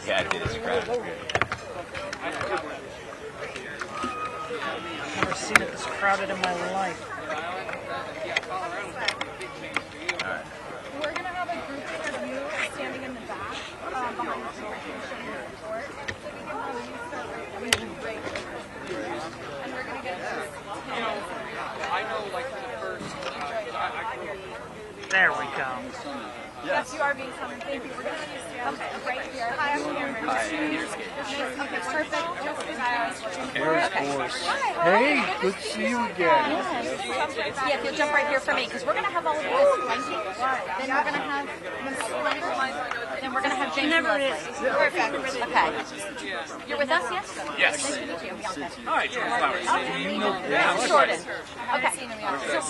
Yeah, it is crowded. I've never seen it this crowded in my life. We're going to have a group of you standing in the back behind the door. So we can have you start right. And we're going to get this. I know, like, the first. There we go. Yes, you are being summoned. Thank you. We're going to have you stand right here. Hi, I'm Cameron. Hi, here's good. Okay, perfect. Just as I was looking for. Air Force. Hey, good to see you again. Yeah, if you'll jump right here for me, because we're going to have all of this flanking. Then we're going to have then we're going to have James and Leslie. Perfect. Okay. You're with us, yes? Yes. Nice to meet you. Bianca. Hi, George Flowers. Yeah, Jordan. Okay.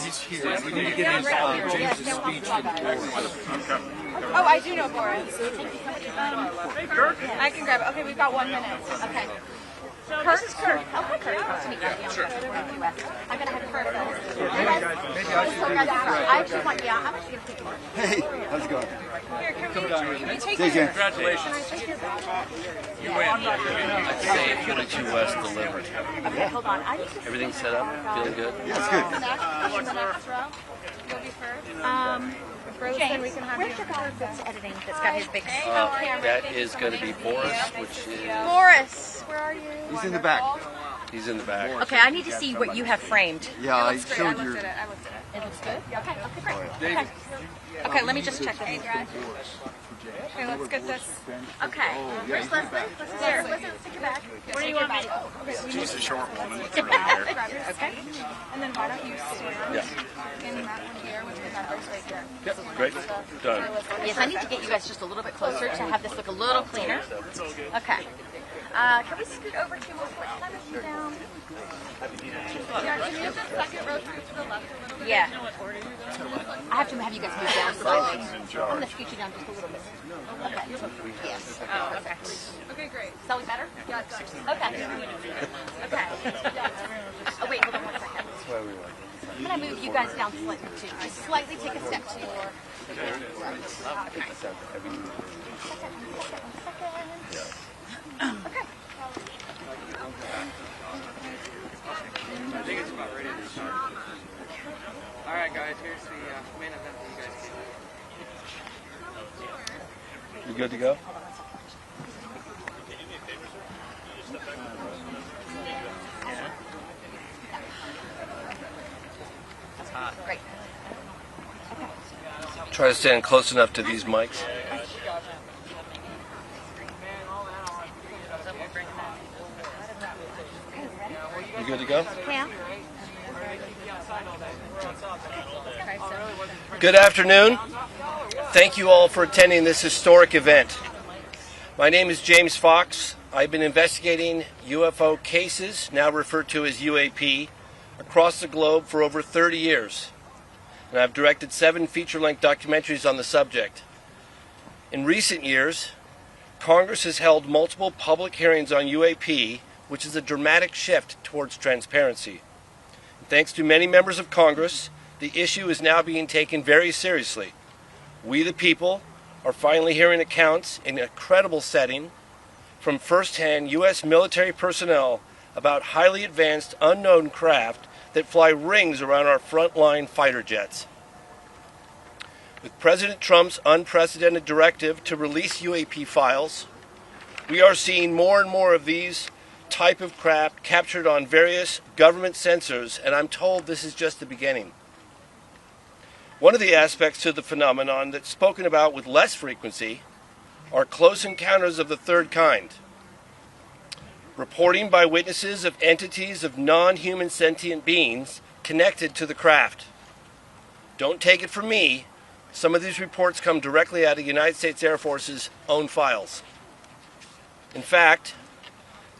He's here. We need to get his James' speech. Oh, I do know Boris. I can grab it. Okay, we've got 1 minute. Okay. Kurt? This is Kurt. Okay, Kurt. Nice to meet you. Bianca. I'm going to have Kurt. Maybe I should do this. I actually want, yeah, I'm actually going to take one. Hey, how's it going? Here, can we take Say again. Congratulations. You win. I'd say Geopolitics US delivered. Okay, hold on. I need to Everything set up? Feeling good? Yeah, it's good. the next row? You'll be first. James, we can have where's your guy that's editing that's got his big... That is going to be Boris, which is... Boris, where are you? He's in the back. He's in the back. Okay, I need to see what you have framed. Yeah, I showed I your... looked at it. It looks good? Okay, great. Okay. Okay, let me just check this. Okay, let's get this. Okay, where's Leslie? Here, Leslie, take your bag. Where do you want me? She's a short woman. Grab your Okay. And then why don't you stand in that one here with the numbers right here. Yep, great. Done. Yes, I need to get you guys just a little bit closer to have this look a little cleaner. Okay. Can we scoot over to what time is she down? Yeah, can you just second row through to the left a little bit? Yeah. I have to have you guys move down slightly. I'm going to scoot you down just a little bit. Okay. Yes. Oh, okay. Okay, great. Is that look better? Yeah, it's good. Okay. Okay. Oh, wait, hold on 1 second. I'm going to move you guys down slightly too. Just slightly take a step to your... Okay. I think it's about ready to start. All right, guys, here's the main event that you guys came. You good to go? Great. Try to stand close enough to these mics. You good to go? Cam? Good afternoon. Thank you all for attending this historic event. My name is James Fox. I've been investigating UFO cases, now referred to as UAP, across the globe for over 30 years. And I've directed 7 feature-length documentaries on the subject. In recent years, Congress has held multiple public hearings on UAP, which is a dramatic shift towards transparency. Thanks to many members of Congress, the issue is now being taken very seriously. We, the people, are finally hearing accounts in a credible setting from first-hand U.S. military personnel about highly advanced unknown craft that fly rings around our frontline fighter jets. With President Trump's unprecedented directive to release UAP files, we are seeing more and more of these type of craft captured on various government sensors, and I'm told this is just the beginning. One of the aspects to the phenomenon that's spoken about with less frequency are close encounters of the third kind. Reporting by witnesses of entities of non-human sentient beings connected to the craft. Don't take it from me, some of these reports come directly out of the United States Air Force's own files. In fact,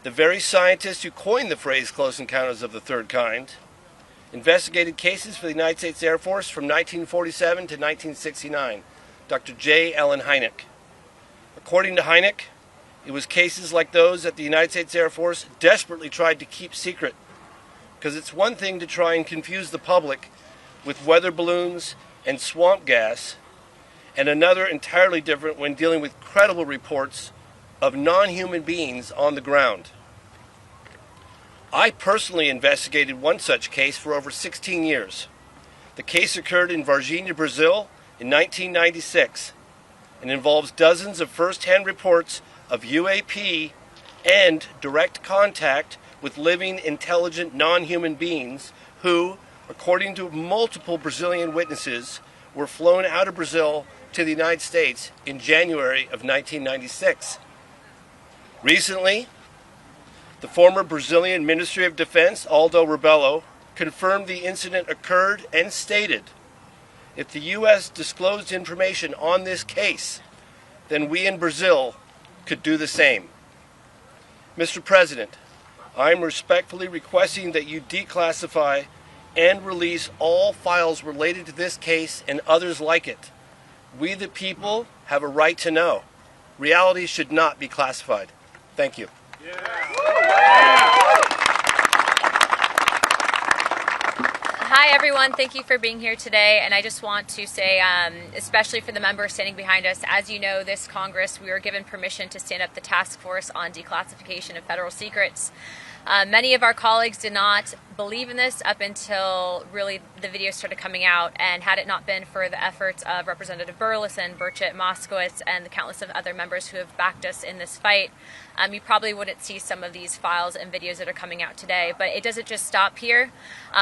the very scientists who coined the phrase close encounters of the third kind investigated cases for the United States Air Force from 1947 to 1969, Dr. J. Allen Hynek. According to Hynek, it was cases like those that the United States Air Force desperately tried to keep secret, because it's one thing to try and confuse the public with weather balloons and swamp gas, and another entirely different when dealing with credible reports of non-human beings on the ground. I personally investigated one such case for over 16 years. The case occurred in Varginha, Brazil in 1996 and involves dozens of first-hand reports of UAP and direct contact with living, intelligent, non-human beings who, according to multiple Brazilian witnesses, were flown out of Brazil to the United States in January of 1996. Recently, the former Brazilian Ministry of Defense, Aldo Rebelo, confirmed the incident occurred and stated, if the U.S. disclosed information on this case, then we in Brazil could do the same. Mr. President, I am respectfully requesting that you declassify and release all files related to this case and others like it. We the people have a right to know. Reality should not be classified. Thank you. Hi everyone, thank you for being here today, and I just want to say, especially for the members standing behind us, as you know, this Congress, we were given permission to stand up the task force on declassification of federal secrets. Many of our colleagues did not believe in this up until really the video started coming out, and had it not been for the efforts of Representative Burleson, Burchett, Moskowitz, and the countless of other members who have backed us in this fight, you probably wouldn't see some of these files and videos that are coming out today. But it doesn't just stop here.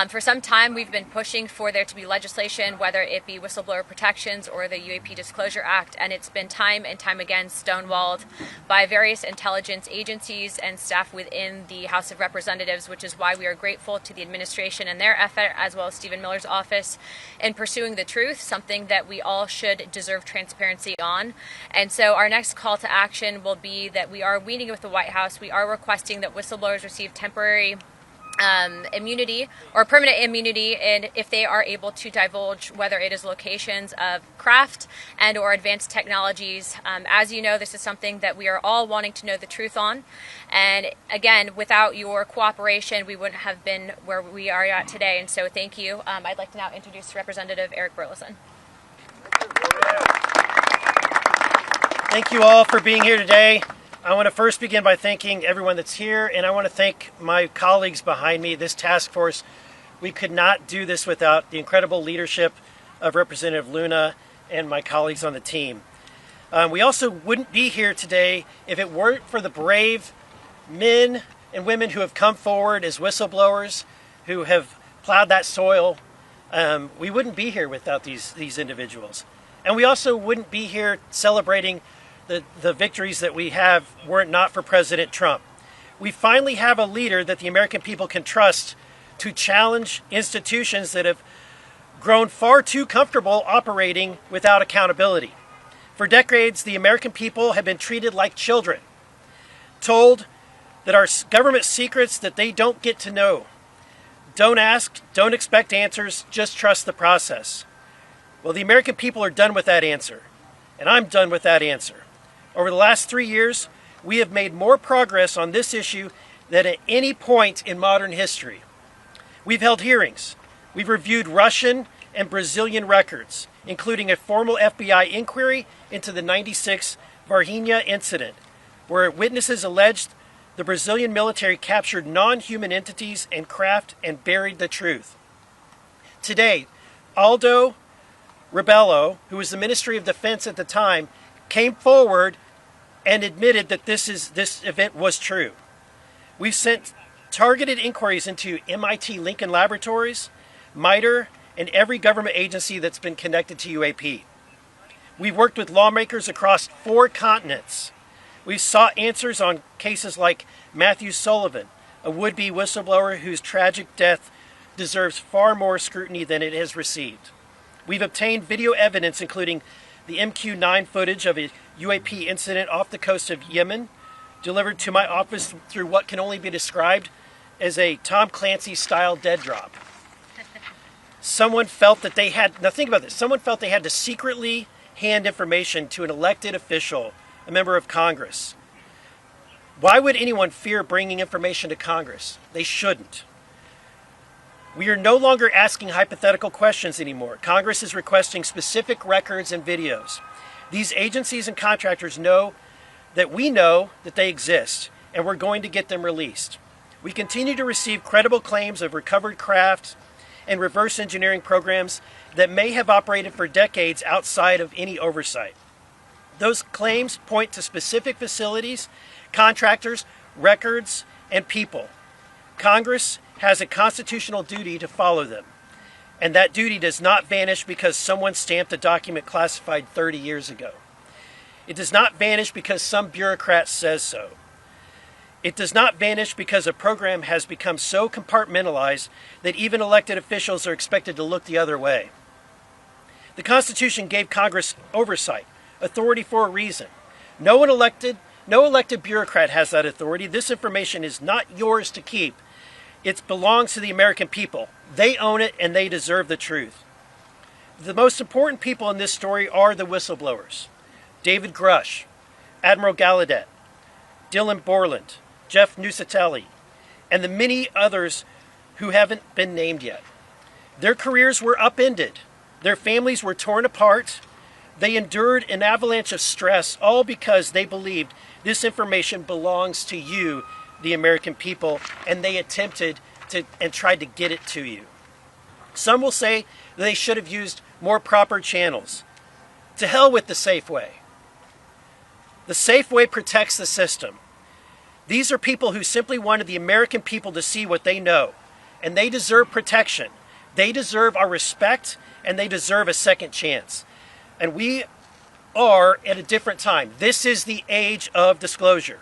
For some time we've been pushing for there to be legislation, whether it be whistleblower protections or the UAP Disclosure Act, and it's been time and time again stonewalled by various intelligence agencies and staff within the House of Representatives, which is why we are grateful to the administration and their effort, as well as Stephen Miller's office, in pursuing the truth, something that we all should deserve transparency on. And so our next call to action will be that we are meeting with the White House. We are requesting that whistleblowers receive temporary immunity or permanent immunity, and if they are able to divulge whether it is locations of craft and or advanced technologies. As you know, this is something that we are all wanting to know the truth on, and again, without your cooperation we wouldn't have been where we are at today, and so thank you. I'd like to now introduce Representative Eric Burleson. Thank you all for being here today. I want to first begin by thanking everyone that's here, and I want to thank my colleagues behind me, this task force. We could not do this without the incredible leadership of Representative Luna and my colleagues on the team. We also wouldn't be here today if it weren't for the brave men and women who have come forward as whistleblowers, who have plowed that soil. We wouldn't be here without these individuals. And we also wouldn't be here celebrating the victories that we have were it not for President Trump. We finally have a leader that the American people can trust to challenge institutions that have grown far too comfortable operating without accountability. For decades, the American people have been treated like children, told that our government secrets that they don't get to know. Don't ask, don't expect answers, just trust the process. Well, the American people are done with that answer, and I'm done with that answer. Over the last 3 years, we have made more progress on this issue than at any point in modern history. We've held hearings. We've reviewed Russian and Brazilian records, including a formal FBI inquiry into the '96 Varginha incident, where witnesses alleged the Brazilian military captured non-human entities and craft and buried the truth. Today, Aldo Rebelo, who was the Ministry of Defense at the time, came forward and admitted that this event was true. We've sent targeted inquiries into MIT Lincoln Laboratories, MITRE, and every government agency that's been connected to UAP. We've worked with lawmakers across 4 continents. We've sought answers on cases like Matthew Sullivan, a would-be whistleblower whose tragic death deserves far more scrutiny than it has received. We've obtained video evidence, including the MQ-9 footage of a UAP incident off the coast of Yemen, delivered to my office through what can only be described as a Tom Clancy-style dead drop. Someone felt that they had, now think about this, someone felt they had to secretly hand information to an elected official, a member of Congress. Why would anyone fear bringing information to Congress? They shouldn't. We are no longer asking hypothetical questions anymore. Congress is requesting specific records and videos. These agencies and contractors know that we know that they exist, and we're going to get them released. We continue to receive credible claims of recovered craft and reverse engineering programs that may have operated for decades outside of any oversight. Those claims point to specific facilities, contractors, records, and people. Congress has a constitutional duty to follow them, and that duty does not vanish because someone stamped a document classified 30 years ago. It does not vanish because some bureaucrat says so. It does not vanish because a program has become so compartmentalized that even elected officials are expected to look the other way. The Constitution gave Congress oversight, authority for a reason. No elected bureaucrat has that authority. This information is not yours to keep. It belongs to the American people. They own it and they deserve the truth. The most important people in this story are the whistleblowers. David Grusch, Admiral Gallaudet, Dylan Borland, Jeff Nusatelli, and the many others who haven't been named yet. Their careers were upended. Their families were torn apart. They endured an avalanche of stress, all because they believed this information belongs to you, the American people, and they attempted to and tried to get it to you. Some will say that they should have used more proper channels. To hell with the safe way. The safe way protects the system. These are people who simply wanted the American people to see what they know, and they deserve protection. They deserve our respect, and they deserve a second chance. And we are at a different time. This is the age of disclosure.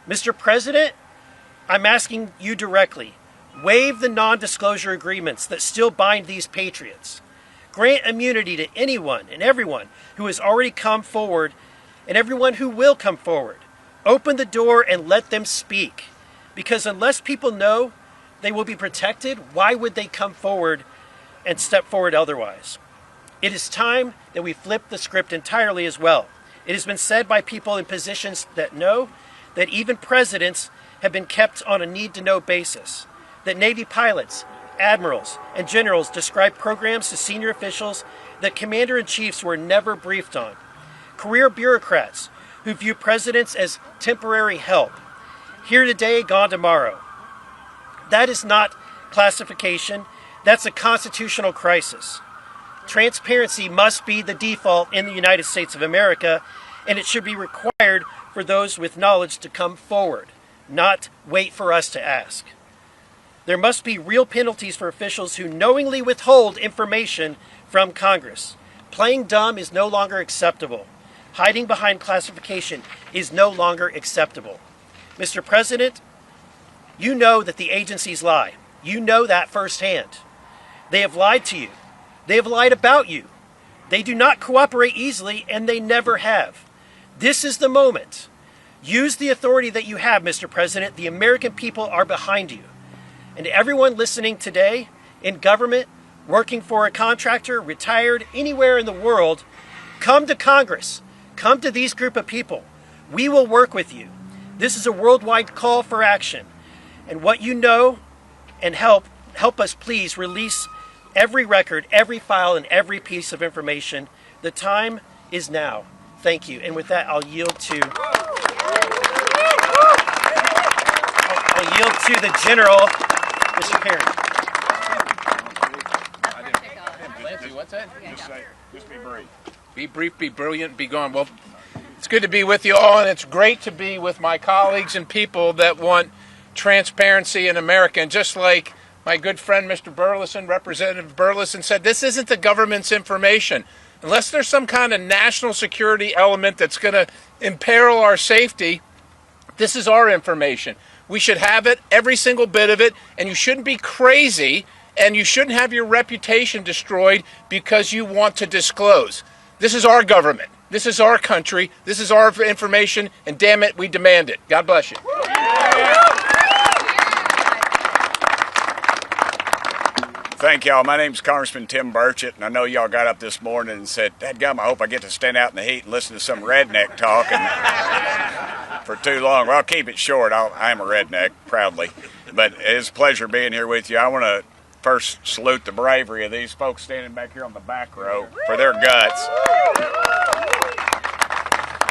Mr. President, I'm asking you directly, waive the non-disclosure agreements that still bind these patriots. Grant immunity to anyone and everyone who has already come forward and everyone who will come forward. Open the door and let them speak. Because unless people know they will be protected, why would they come forward and step forward otherwise? It is time that we flip the script entirely as well. It has been said by people in positions that know that even presidents have been kept on a need-to-know basis, that Navy pilots, admirals, and generals describe programs to senior officials that commander-in-chiefs were never briefed on, career bureaucrats who view presidents as temporary help, here today, gone tomorrow. That is not classification, that's a constitutional crisis. Transparency must be the default in the United States of America, and it should be required for those with knowledge to come forward, not wait for us to ask. There must be real penalties for officials who knowingly withhold information from Congress. Playing dumb is no longer acceptable. Hiding behind classification is no longer acceptable. Mr. President, you know that the agencies lie. You know that firsthand. They have lied to you. They have lied about you. They do not cooperate easily, and they never have. This is the moment. Use the authority that you have, Mr. President. The American people are behind you. And everyone listening today, in government, working for a contractor, retired, anywhere in the world, come to Congress. Come to these group of people. We will work with you. This is a worldwide call for action. And what you know, and help us please release every record, every file, and every piece of information. The time is now. Thank you. And with that, I'll yield to the General, Mr. Perry. Lindsay, what's that? Just be brief. Be brief, be brilliant, be gone. Well, it's good to be with you all, and it's great to be with my colleagues and people that want transparency in America. And just like my good friend, Mr. Burleson, Representative Burleson, said, this isn't the government's information. Unless there's some kind of national security element that's going to imperil our safety, this is our information. We should have it, every single bit of it, and you shouldn't be crazy, and you shouldn't have your reputation destroyed because you want to disclose. This is our government. This is our country. This is our information, and damn it, we demand it. God bless you. Thank y'all. My name's Congressman Tim Burchett, and I know y'all got up this morning and said, "Dadgum, I hope I get to stand out in the heat and listen to some redneck talk for too long." Well, I'll keep it short. I am a redneck, proudly. But it's a pleasure being here with you. I want to first salute the bravery of these folks standing back here on the back row for their guts.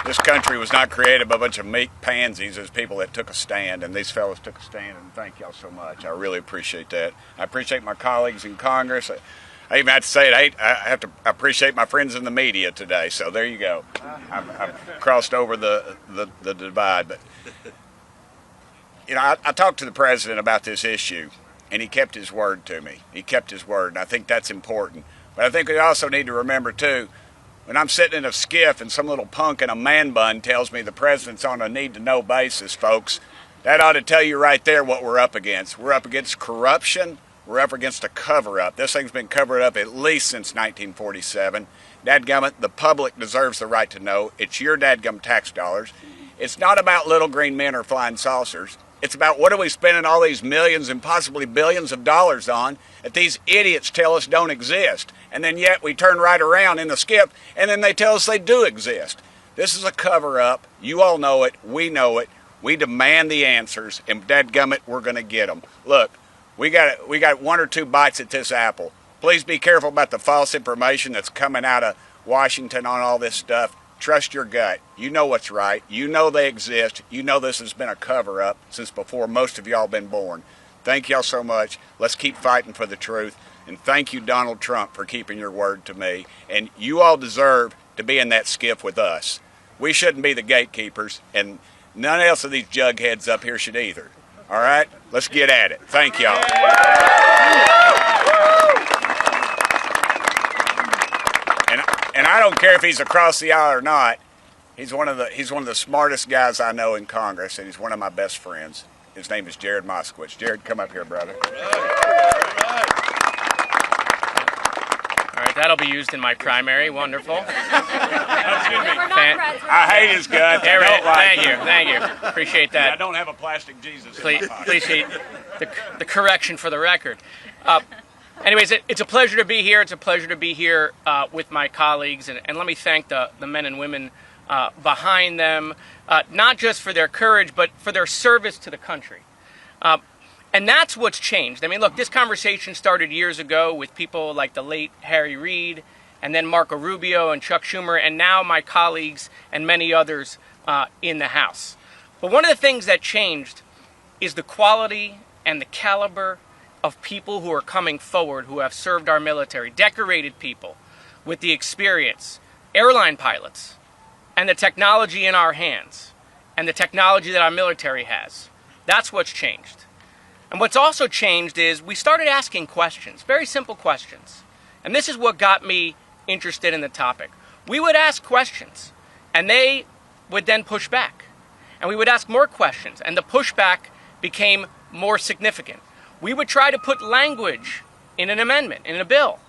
This country was not created by a bunch of meek pansies. As people that took a stand, and these fellows took a stand, and thank y'all so much. I really appreciate that. I appreciate my colleagues in Congress. I even have to say it, I have to appreciate my friends in the media today, so there you go. I've crossed over the divide. But, you know, I talked to the president about this issue, and he kept his word to me. He kept his word, and I think that's important. But I think we also need to remember, too, when I'm sitting in a skiff and some little punk in a man bun tells me the president's on a need-to-know basis, folks, that ought to tell you right there what we're up against. We're up against corruption. We're up against a cover-up. This thing's been covered up at least since 1947. Dadgummit, the public deserves the right to know. It's your dadgum tax dollars. It's not about little green men or flying saucers. It's about what are we spending all these millions and possibly billions of dollars on that these idiots tell us don't exist. And then yet we turn right around in the skip and then they tell us they do exist. This is a cover-up. You all know it. We know it. We demand the answers, and dadgummit, we're going to get them. Look. We got one or two bites at this apple. Please be careful about the false information that's coming out of Washington on all this stuff. Trust your gut. You know what's right. You know they exist. You know this has been a cover-up since before most of y'all been born. Thank y'all so much. Let's keep fighting for the truth. And thank you, Donald Trump, for keeping your word to me. And you all deserve to be in that skiff with us. We shouldn't be the gatekeepers, and none else of these jugheads up here should either. All right? Let's get at it. Thank y'all. And I don't care if he's across the aisle or not. He's one of the smartest guys I know in Congress, and he's one of my best friends. His name is Jared Moskowitz. Jared, come up here, brother. All right, that'll be used in my primary. Wonderful. I hate his guts. Thank you. Appreciate that. I don't have a plastic Jesus. Appreciate the correction for the record. Anyways, it's a pleasure to be here. It's a pleasure to be here with my colleagues, and let me thank the men and women behind them, not just for their courage, but for their service to the country. And that's what's changed. I mean, look, this conversation started years ago with people like the late Harry Reid, and then Marco Rubio and Chuck Schumer, and now my colleagues and many others in the House. But one of the things that changed is the quality and the caliber of people who are coming forward who have served our military, decorated people with the experience, airline pilots, and the technology in our hands, and the technology that our military has. That's what's changed. And what's also changed is we started asking questions, very simple questions. And this is what got me interested in the topic. We would ask questions, and they would then push back. And we would ask more questions, and the pushback became more significant. We would try to put language in an amendment, in a bill,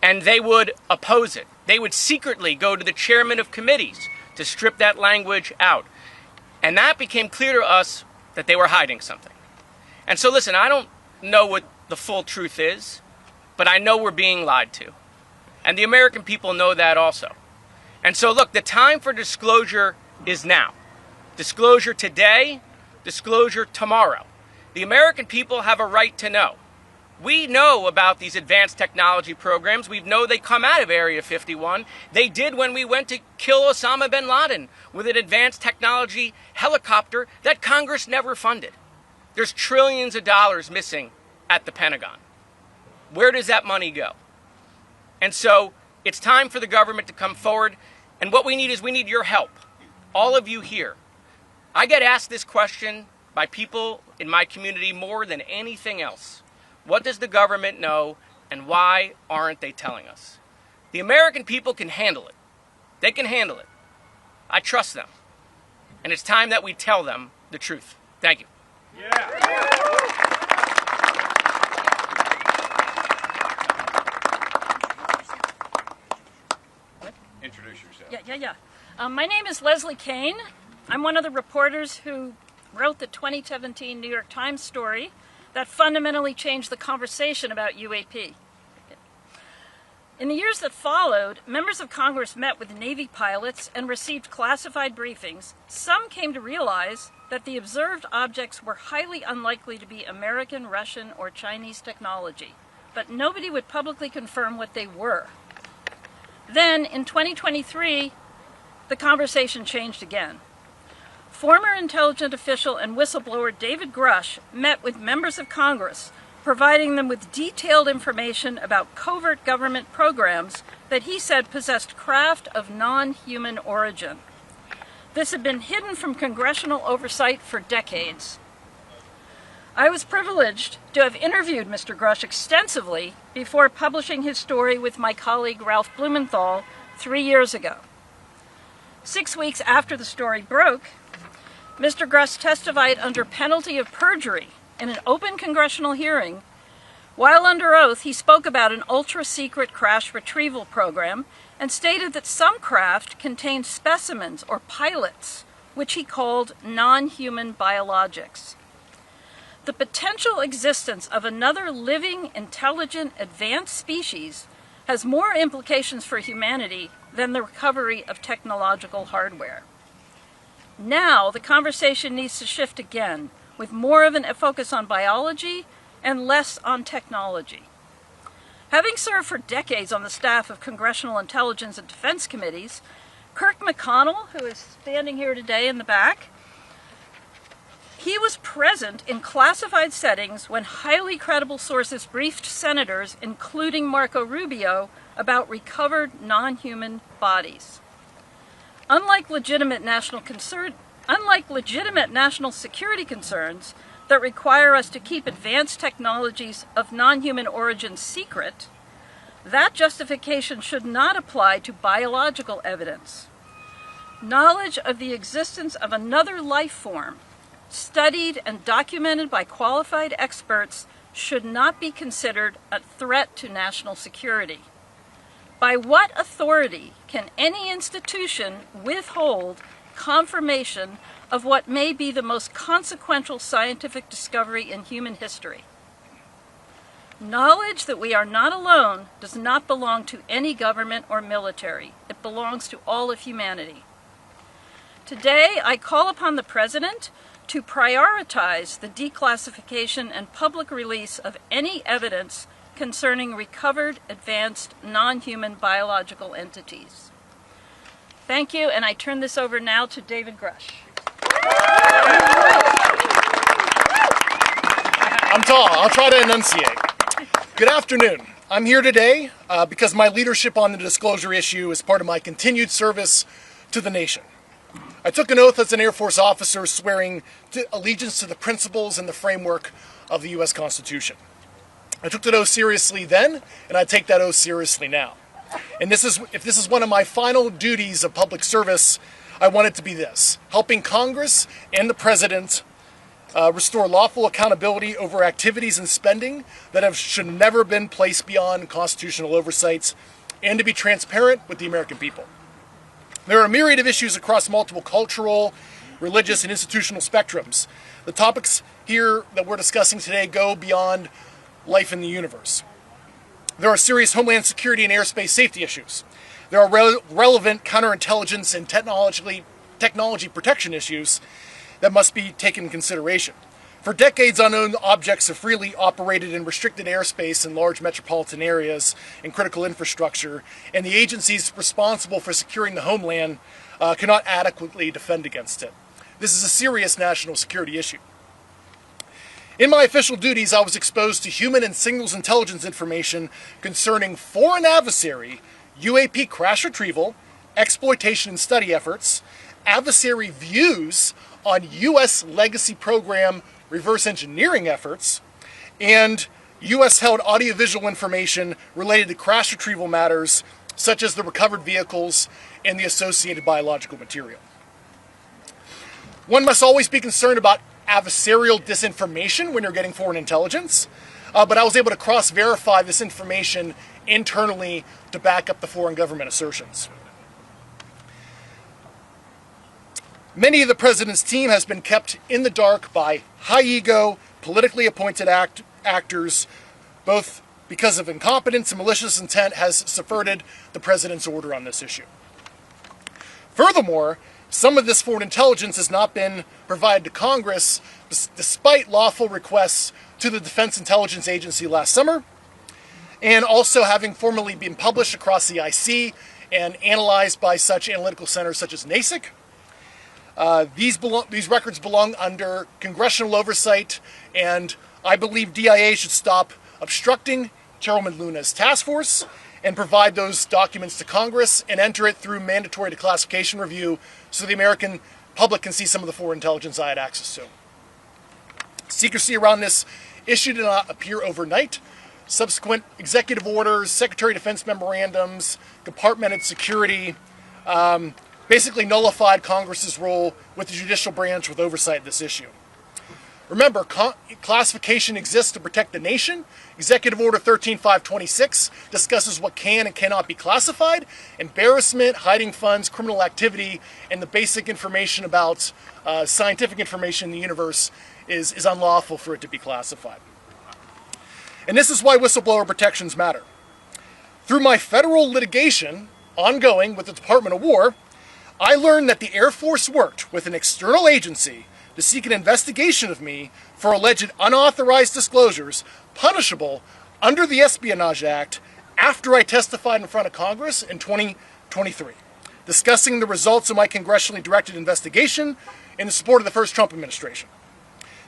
and they would oppose it. They would secretly go to the chairman of committees to strip that language out. And that became clear to us that they were hiding something. And so listen, I don't know what the full truth is, but I know we're being lied to. And the American people know that also. And so look, the time for disclosure is now. Disclosure today, disclosure tomorrow. The American people have a right to know. We know about these advanced technology programs. We know they come out of Area 51. They did when we went to kill Osama bin Laden with an advanced technology helicopter that Congress never funded. There's trillions of dollars missing at the Pentagon. Where does that money go? And so it's time for the government to come forward. And what we need is we need your help. All of you here. I get asked this question by people in my community more than anything else. What does the government know, and why aren't they telling us? The American people can handle it. They can handle it. I trust them. And it's time that we tell them the truth. Thank you. Introduce yourself. My name is Leslie Kane. I'm one of the reporters who wrote the 2017 New York Times story that fundamentally changed the conversation about UAP. In the years that followed, members of Congress met with Navy pilots and received classified briefings. Some came to realize that the observed objects were highly unlikely to be American, Russian, or Chinese technology, but nobody would publicly confirm what they were. Then, in 2023, the conversation changed again. Former intelligence official and whistleblower David Grusch met with members of Congress, providing them with detailed information about covert government programs that he said possessed craft of non-human origin. This had been hidden from congressional oversight for decades. I was privileged to have interviewed Mr. Grusch extensively before publishing his story with my colleague Ralph Blumenthal 3 years ago. 6 weeks after the story broke, Mr. Grusch testified under penalty of perjury in an open congressional hearing. While under oath, he spoke about an ultra-secret crash retrieval program and stated that some craft contained specimens or pilots, which he called non-human biologics. The potential existence of another living, intelligent, advanced species has more implications for humanity than the recovery of technological hardware. Now, the conversation needs to shift again, with more of a focus on biology and less on technology. Having served for decades on the staff of Congressional Intelligence and Defense Committees, Kirk McConnell, who is standing here today in the back, he was present in classified settings when highly credible sources briefed senators, including Marco Rubio, about recovered non-human bodies. Unlike legitimate national security concerns that require us to keep advanced technologies of non-human origin secret, that justification should not apply to biological evidence. Knowledge of the existence of another life form, studied and documented by qualified experts, should not be considered a threat to national security. By what authority can any institution withhold confirmation of what may be the most consequential scientific discovery in human history? Knowledge that we are not alone does not belong to any government or military. It belongs to all of humanity. Today, I call upon the President to prioritize the declassification and public release of any evidence concerning recovered, advanced, non-human biological entities. Thank you, and I turn this over now to David Grusch. I'm tall. I'll try to enunciate. Good afternoon. I'm here today because my leadership on the disclosure issue is part of my continued service to the nation. I took an oath as an Air Force officer swearing allegiance to the principles and the framework of the U.S. Constitution. I took that oath seriously then, and I take that oath seriously now. And if this is one of my final duties of public service, I want it to be this: helping Congress and the President restore lawful accountability over activities and spending that should never been placed beyond constitutional oversights, and to be transparent with the American people. There are a myriad of issues across multiple cultural, religious, and institutional spectrums. The topics here that we're discussing today go beyond life in the universe. There are serious homeland security and airspace safety issues. There are relevant counterintelligence and technology protection issues that must be taken into consideration. For decades, unknown objects have freely operated in restricted airspace in large metropolitan areas and critical infrastructure, and the agencies responsible for securing the homeland cannot adequately defend against it. This is a serious national security issue. In my official duties, I was exposed to human and signals intelligence information concerning foreign adversary, UAP crash retrieval, exploitation and study efforts, adversary views on U.S. legacy program reverse engineering efforts, and U.S.-held audiovisual information related to crash retrieval matters, such as the recovered vehicles and the associated biological material. One must always be concerned about adversarial disinformation when you're getting foreign intelligence, but I was able to cross-verify this information internally to back up the foreign government assertions. Many of the President's team has been kept in the dark by high-ego, politically appointed actors, both because of incompetence and malicious intent has subverted the President's order on this issue. Furthermore, some of this foreign intelligence has not been provided to Congress despite lawful requests to the Defense Intelligence Agency last summer, and also having formally been published across the IC and analyzed by such analytical centers such as NASIC. These records belong under congressional oversight, and I believe DIA should stop obstructing Chairwoman Luna's task force and provide those documents to Congress and enter it through mandatory declassification review so the American public can see some of the foreign intelligence I had access to. Secrecy around this issue did not appear overnight. Subsequent executive orders, Secretary of Defense memorandums, compartmented security, basically nullified Congress's role with the judicial branch with oversight of this issue. Remember, classification exists to protect the nation. Executive Order 13526 discusses what can and cannot be classified. Embarrassment, hiding funds, criminal activity, and the basic information about scientific information in the universe is unlawful for it to be classified. And this is why whistleblower protections matter. Through my federal litigation ongoing with the Department of War, I learned that the Air Force worked with an external agency to seek an investigation of me for alleged unauthorized disclosures punishable under the Espionage Act after I testified in front of Congress in 2023, discussing the results of my congressionally directed investigation in the support of the first Trump administration.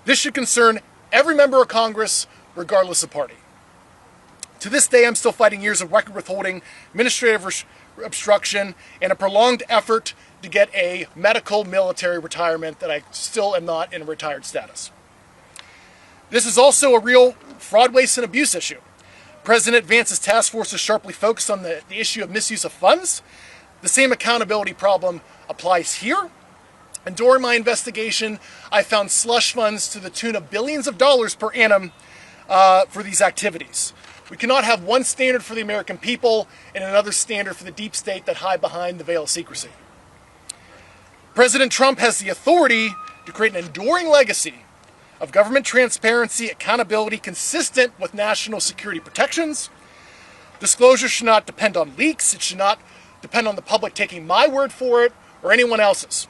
This should concern every member of Congress, regardless of party. To this day, I'm still fighting years of record withholding, administrative obstruction, and a prolonged effort to get a medical military retirement that I still am not in a retired status. This is also a real fraud, waste, and abuse issue. President Vance's task force is sharply focused on the issue of misuse of funds. The same accountability problem applies here. And during my investigation, I found slush funds to the tune of billions of dollars per annum for these activities. We cannot have one standard for the American people and another standard for the deep state that hide behind the veil of secrecy. President Trump has the authority to create an enduring legacy of government transparency, accountability consistent with national security protections. Disclosure should not depend on leaks. It should not depend on the public taking my word for it or anyone else's.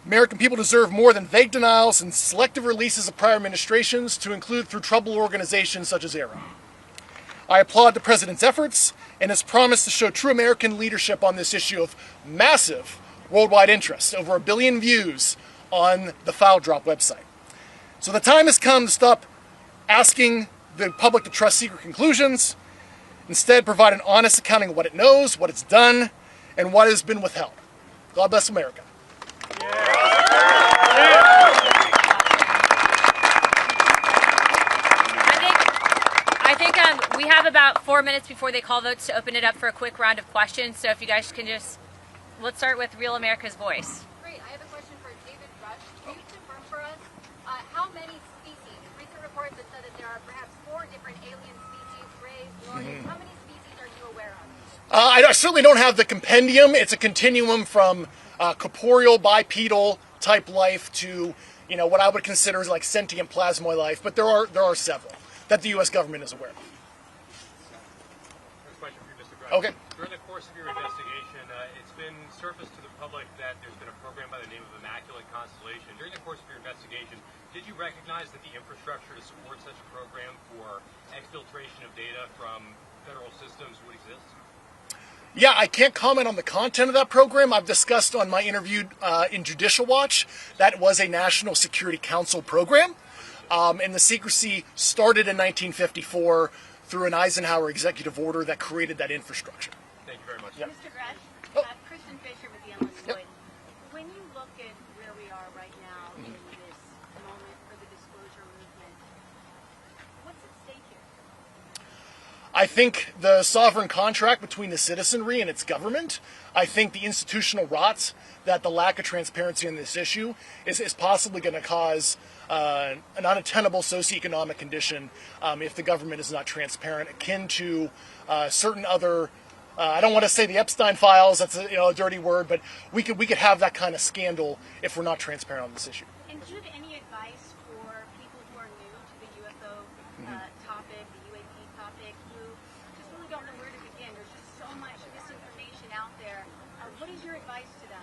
American people deserve more than vague denials and selective releases of prior administrations, to include through troubled organizations such as ARROW. I applaud the President's efforts and his promise to show true American leadership on this issue of massive worldwide interest, over 1 billion views on the File Drop website. So the time has come to stop asking the public to trust secret conclusions. Instead, provide an honest accounting of what it knows, what it's done, and what has been withheld. God bless America. I think we have about 4 minutes before they call votes to open it up for a quick round of questions. So if you guys can just, let's start with Real America's Voice. Great. I have a question for David Grusch. Can you confirm for us how many species? Recent reports have said that there are perhaps 4 different alien species, rays, glorious. How many species are you aware of? I certainly don't have the compendium. It's a continuum from corporeal, bipedal type life to, what I would consider like sentient plasmoid life, but there are several that the U.S. government is aware of. First question for you, Mr. Grusch. Okay. During the course of your investigation, it's been surfaced to the public that there's been a program by the name of Immaculate Constellation. During the course of your investigation, did you recognize that the infrastructure to support such a program for exfiltration of data from federal systems would exist? Yeah, I can't comment on the content of that program. I've discussed on my interview in Judicial Watch that it was a National Security Council program. And the secrecy started in 1954 through an Eisenhower executive order that created that infrastructure. Thank you very much. Yep. Mr. Grusch, Christian Fisher with the Endless Void. When you look at where we are right now in this moment for the disclosure movement, what's at stake here? I think the sovereign contract between the citizenry and its government. I think the institutional rot that the lack of transparency in this issue is possibly going to cause an unattainable socioeconomic condition if the government is not transparent, akin to certain other. I don't want to say the Epstein files. That's a dirty word, but we could have that kind of scandal if we're not transparent on this issue. And do you have any advice for people who are new to the UFO topic, the UAP topic, who just really don't know where to begin? There's just so much misinformation out there. What is your advice to them?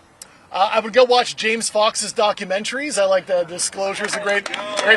I would go watch James Fox's documentaries. I like the Disclosure is a great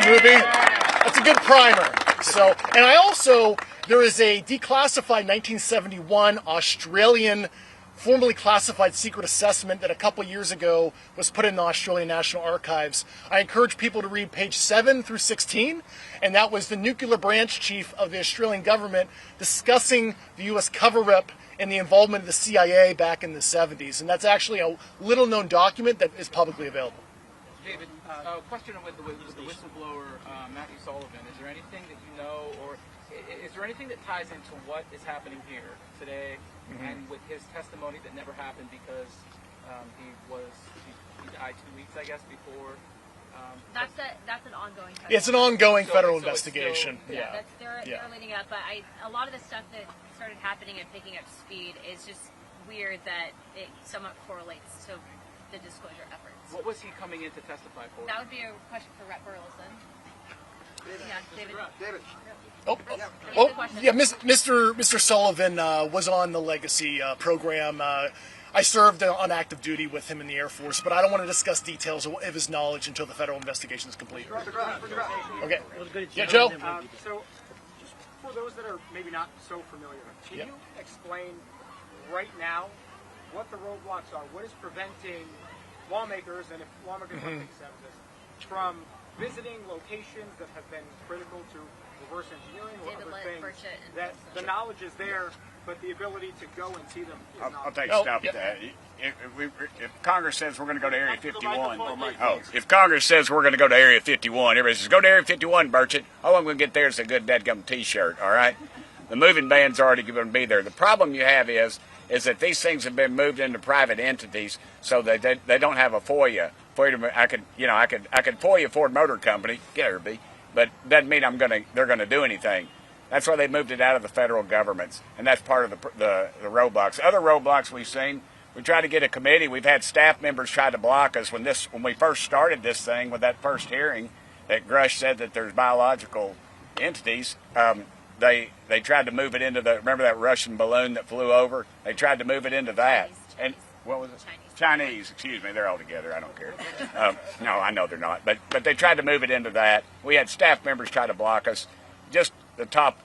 movie. That's a good primer. So, and I also There is a declassified 1971 Australian formerly classified secret assessment that a couple years ago was put in the Australian National Archives. I encourage people to read page 7 through 16, and that was the nuclear branch chief of the Australian government discussing the U.S. cover-up and the involvement of the CIA back in the 70s. And that's actually a little-known document that is publicly available. David, question with the whistleblower, Matthew Sullivan. Is there anything that you know, or is there anything that ties into what is happening here today and with his testimony that never happened because he died 2 weeks, I guess, before? That's an ongoing. It's an ongoing federal investigation. They're leading up, but a lot of the stuff that started happening and picking up speed is just weird that it somewhat correlates to the disclosure efforts. What was he coming in to testify for? That would be a question for Rep. Burleson. Yeah, David. Mr. Sullivan was on the Legacy program. I served on active duty with him in the Air Force, but I don't want to discuss details of his knowledge until the federal investigation is complete. Okay. Yeah, Joe? So, just for those that are maybe not so familiar, can you explain right now what the roadblocks are? What is preventing lawmakers, and if lawmakers want to take steps, from visiting locations that have been critical to reverse engineering or other things, that the knowledge is there, but the ability to go and see them is not? I'll take a stab at that. If Congress says we're going to go to Area 51, if Congress says we're going to go to Area 51, everybody says, go to Area 51, Burchett. All I'm going to get there is a good dadgum T-shirt, all right? The moving band's already going to be there. The problem you have is that these things have been moved into private entities, so they don't have a FOIA. I could FOIA Ford Motor Company, get her, B, but doesn't mean they're going to do anything. That's why they moved it out of the federal governments, and that's part of the roadblocks. Other roadblocks we've seen, we tried to get a committee. We've had staff members try to block us when we first started this thing with that first hearing that Grusch said that there's biological entities. They tried to move it into remember that Russian balloon that flew over? They tried to move it into that. And what was it? Chinese, excuse me, they're all together, I don't care. No, I know they're not. But they tried to move it into that. We had staff members try to block us, just the top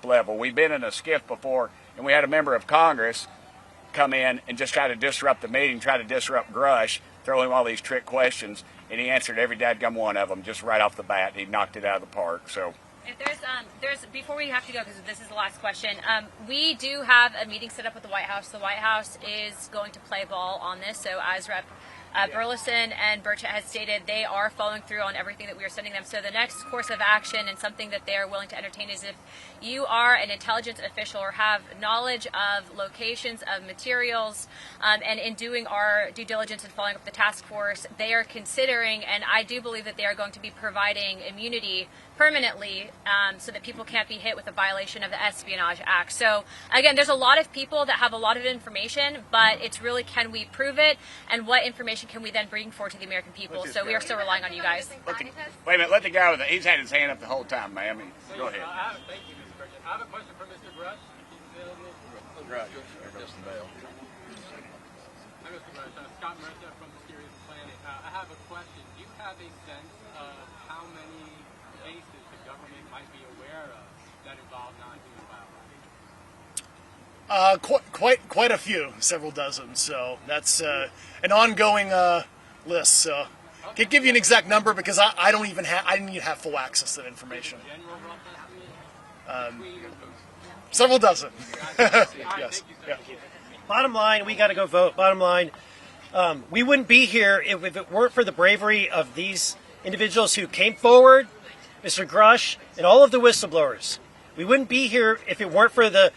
level. We've been in a skiff before, and we had a member of Congress come in and just try to disrupt the meeting, try to disrupt Grusch, throw him all these trick questions, and he answered every dadgum one of them just right off the bat. He knocked it out of the park, so... If there's before we have to go, because this is the last question, we do have a meeting set up with the White House. The White House is going to play ball on this. So as Rep. Burleson and Burchett has stated, they are following through on everything that we are sending them. So the next course of action and something that they are willing to entertain is if you are an intelligence official or have knowledge of locations of materials, and in doing our due diligence and following up the task force, they are considering, and I do believe that they are going to be providing immunity permanently, so that people can't be hit with a violation of the Espionage Act. So again, there's a lot of people that have a lot of information, but it's really, can we prove it, and what information can we then bring forward to the American people? So we are still relying on you guys. Wait a minute, let the guy he's had his hand up the whole time, ma'am. Go ahead. Thank you, Mr. President. I have a question for Mr. Grusch. Right, Justin Bale. Hi, Mr. Grusch. Scott Mercer from Mysterious Planet. I have a question. Do you have a sense of how many cases the government might be aware of that involve non-human biology? Quite a few, several dozen. So that's an ongoing list. So I can't give you an exact number because I didn't even have full access to that information. Several dozen. Yes. Yeah. Bottom line, we got to go vote. Bottom line, we wouldn't be here if it weren't for the bravery of these individuals who came forward, Mr. Grusch, and all of the whistleblowers. We wouldn't be here if it weren't for the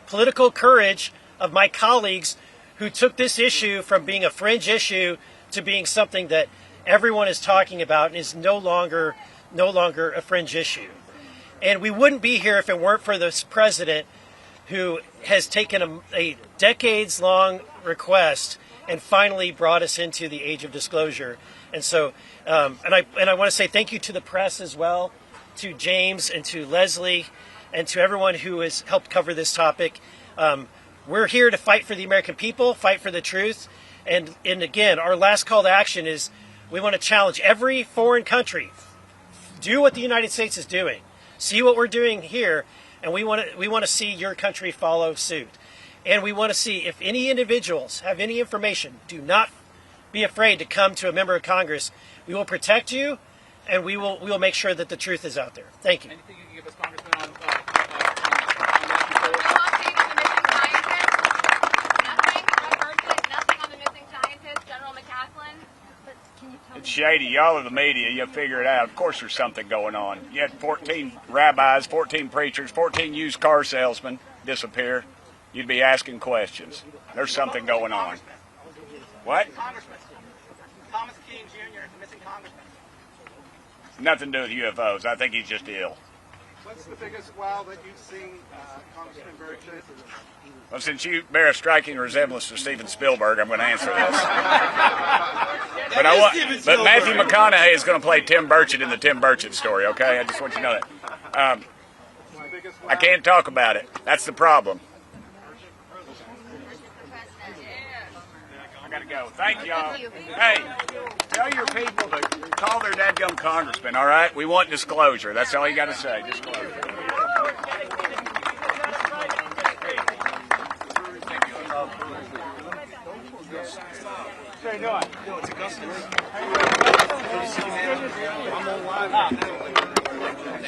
political courage of my colleagues who took this issue from being a fringe issue to being something that everyone is talking about and is no longer a fringe issue. And we wouldn't be here if it weren't for this president who has taken a decades-long request and finally brought us into the age of disclosure. And so, and I want to say thank you to the press as well, to James and to Leslie, and to everyone who has helped cover this topic. We're here to fight for the American people, fight for the truth. And again, our last call to action is we want to challenge every foreign country. Do what the United States is doing. See what we're doing here. and we want to see your country follow suit. And we want to see if any individuals have any information, do not be afraid to come to a member of Congress. We will protect you, and we will make sure that the truth is out there. Thank you. Anything you can give us, Congressman, on It's shady. Y'all are the media. You figure it out. Of course there's something going on. You had 14 rabbis, 14 preachers, 14 used car salesmen disappear. You'd be asking questions. There's something going on. What? Congressman. Thomas Keene Jr., the missing congressman. Nothing to do with UFOs. I think he's just ill. What's the biggest wow that you've seen, Congressman Burchett? Well, since you bear a striking resemblance to Steven Spielberg, I'm going to answer this. But Matthew McConaughey is going to play Tim Burchett in the Tim Burchett story, okay? I just want you to know that. I can't talk about it. That's the problem. I got to go. Thank y'all. Hey, tell your people to call their dadgum congressman, all right? We want disclosure. That's all you got to say, disclosure. How you doing? It's Augustus. I'm on live.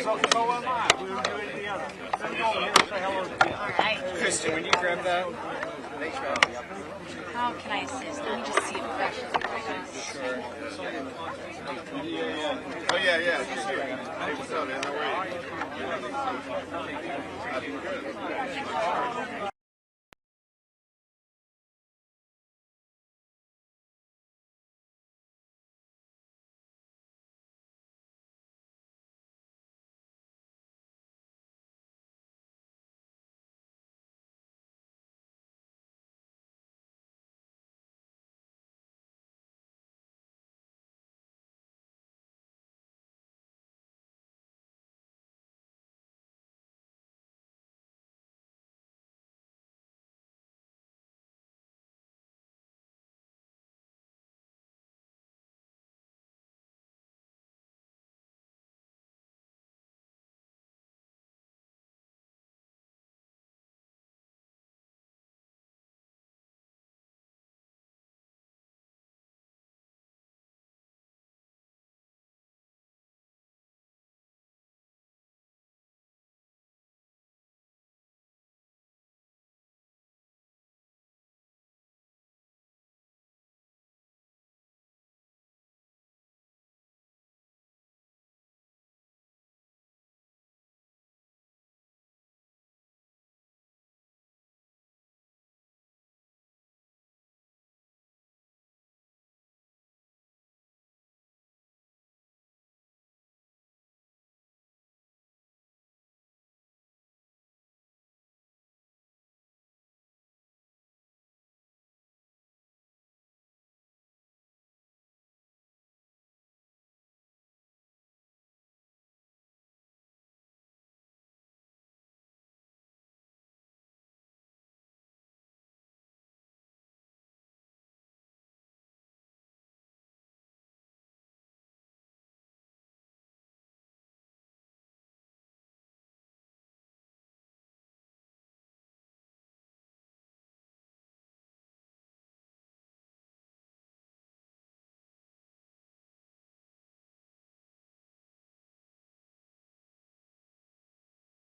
So am I. We were doing the other. Let's go over here and say hello to you. All right. Kristen, when you grab that. How can I assist? Let me just see if questions are Sure. Oh, yeah. Hey, what's up, man? How are you?